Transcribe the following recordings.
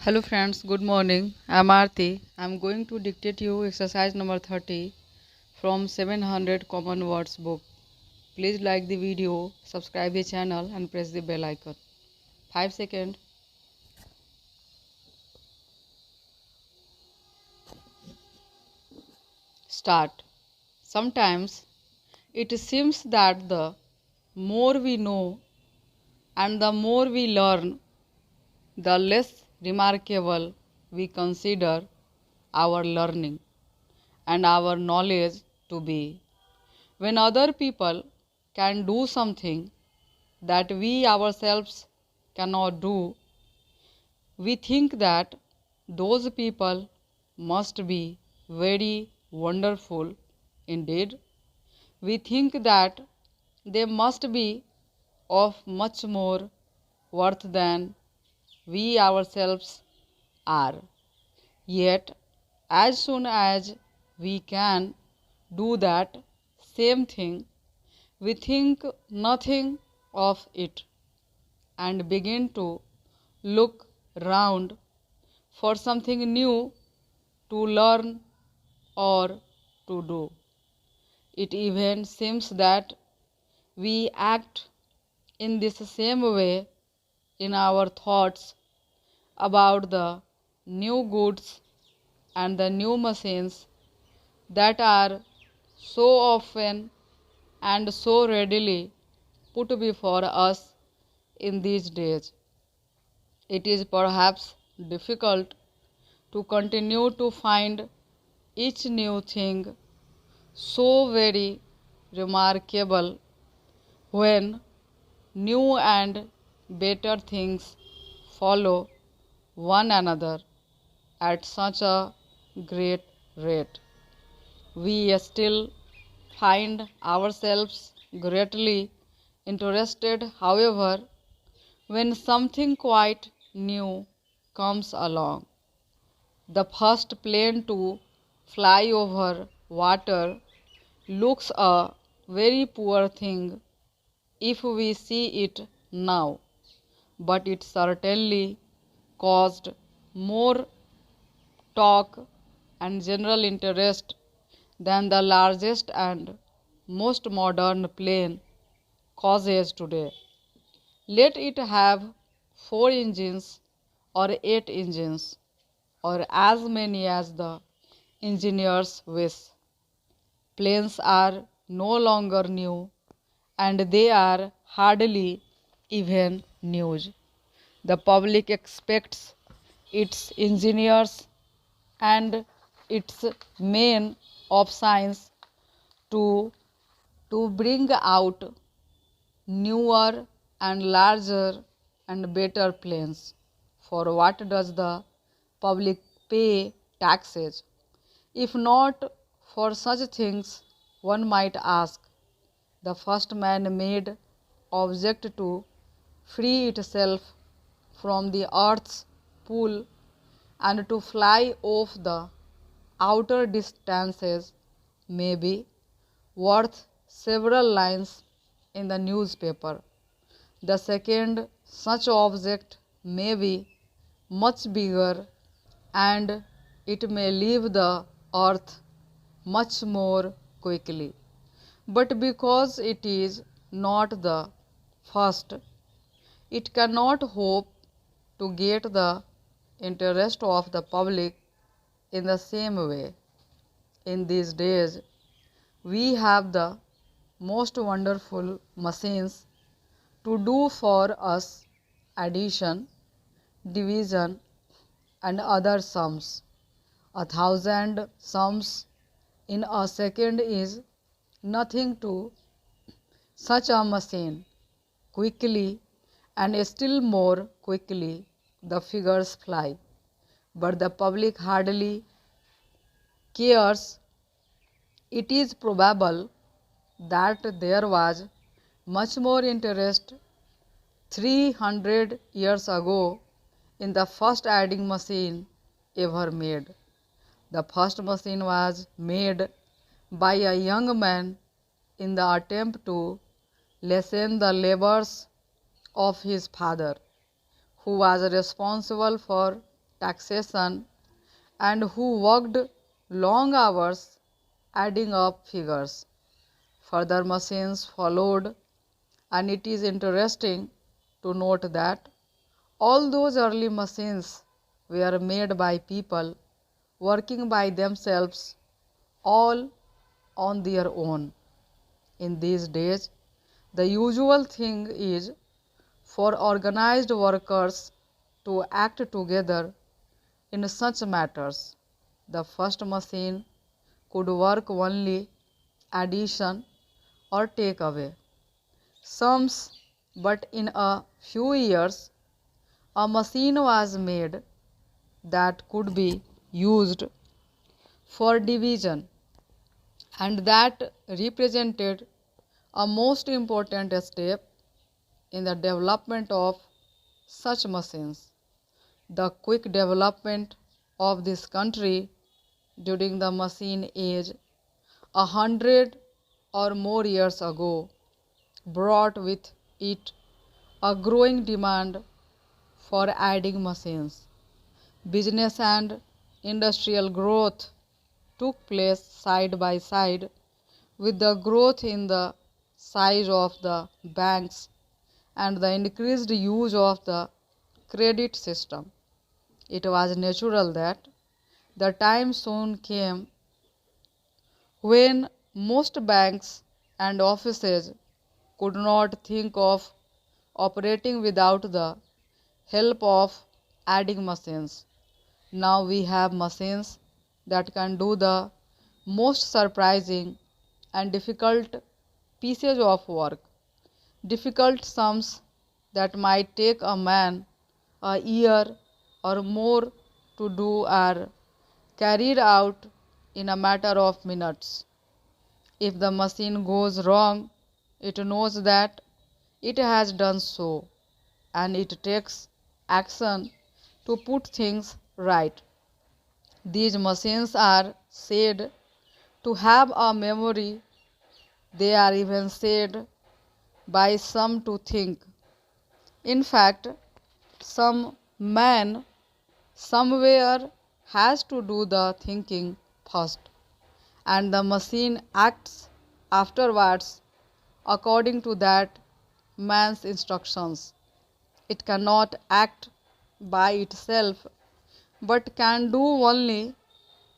Hello friends, good morning. I'm Aarti. I'm going to dictate you exercise number 30 from 700 common words book. Please like the video, subscribe the channel and press the bell icon. 5 seconds. Start. Sometimes it seems that the more we know and the more we learn, the less remarkable we consider our learning and our knowledge to be. When other people can do something that we ourselves cannot do, we think that those people must be very wonderful indeed. We think that they must be of much more worth than we ourselves are. Yet, as soon as we can do that same thing, we think nothing of it and begin to look round for something new to learn or to do. It even seems that we act in this same way in our thoughts about the new goods and the new machines that are so often and so readily put before us in these days. It is perhaps difficult to continue to find each new thing so very remarkable when new and better things follow one another at such a great rate. We still find ourselves greatly interested, however, when something quite new comes along. The first plane to fly over water looks a very poor thing if we see it now, but it certainly caused more talk and general interest than the largest and most modern plane causes today. Let it have 4 engines or 8 engines or as many as the engineers wish. Planes are no longer new and they are hardly even news. The public expects its engineers and its men of science to, to bring out newer and larger and better planes. For what does the public pay taxes? If not for such things, one might ask. The first man-made object to free itself from the earth's pull and to fly off the outer distances may be worth several lines in the newspaper. The second such object may be much bigger and it may leave the earth much more quickly. But because it is not the first, it cannot hope to get the interest of the public in the same way. In these days, we have the most wonderful machines to do for us addition, division, and other sums. 1,000 sums in a second is nothing to such a machine. Quickly and still more quickly the figures fly, but the public hardly cares. It is probable that there was much more interest 300 years ago in the first adding machine ever made. The first machine was made by a young man in the attempt to lessen the labors of his father, who was responsible for taxation, and who worked long hours adding up figures. Further machines followed, and it is interesting to note that all those early machines were made by people working by themselves, all on their own. In these days, the usual thing is for organized workers to act together in such matters. The first machine could work only addition or take away sums, but in a few years a machine was made that could be used for division, and that represented a most important step in the development of such machines. The quick development of this country during the machine age 100 or more years ago brought with it a growing demand for adding machines. Business and industrial growth took place side by side with the growth in the size of the banks and the increased use of the credit system. It was natural that the time soon came when most banks and offices could not think of operating without the help of adding machines. Now we have machines that can do the most surprising and difficult pieces of work. Difficult sums that might take a man a year or more to do are carried out in a matter of minutes. If the machine goes wrong, it knows that it has done so, and it takes action to put things right. These machines are said to have a memory. They are even said by some to think. In fact, some man somewhere has to do the thinking first, and the machine acts afterwards according to that man's instructions. It cannot act by itself, but can do only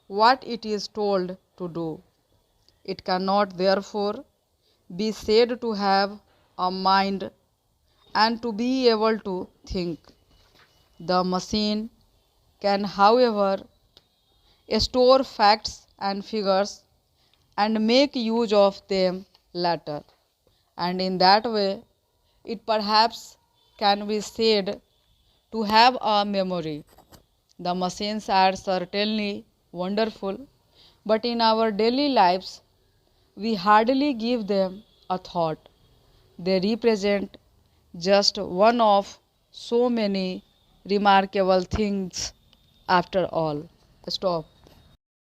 what it is told to do. It cannot therefore be said to have a mind and to be able to think. The machine can, however, store facts and figures and make use of them later, and in that way it perhaps can be said to have a memory. The machines are certainly wonderful, but in our daily lives we hardly give them a thought. They represent just one of so many remarkable things after all. Stop.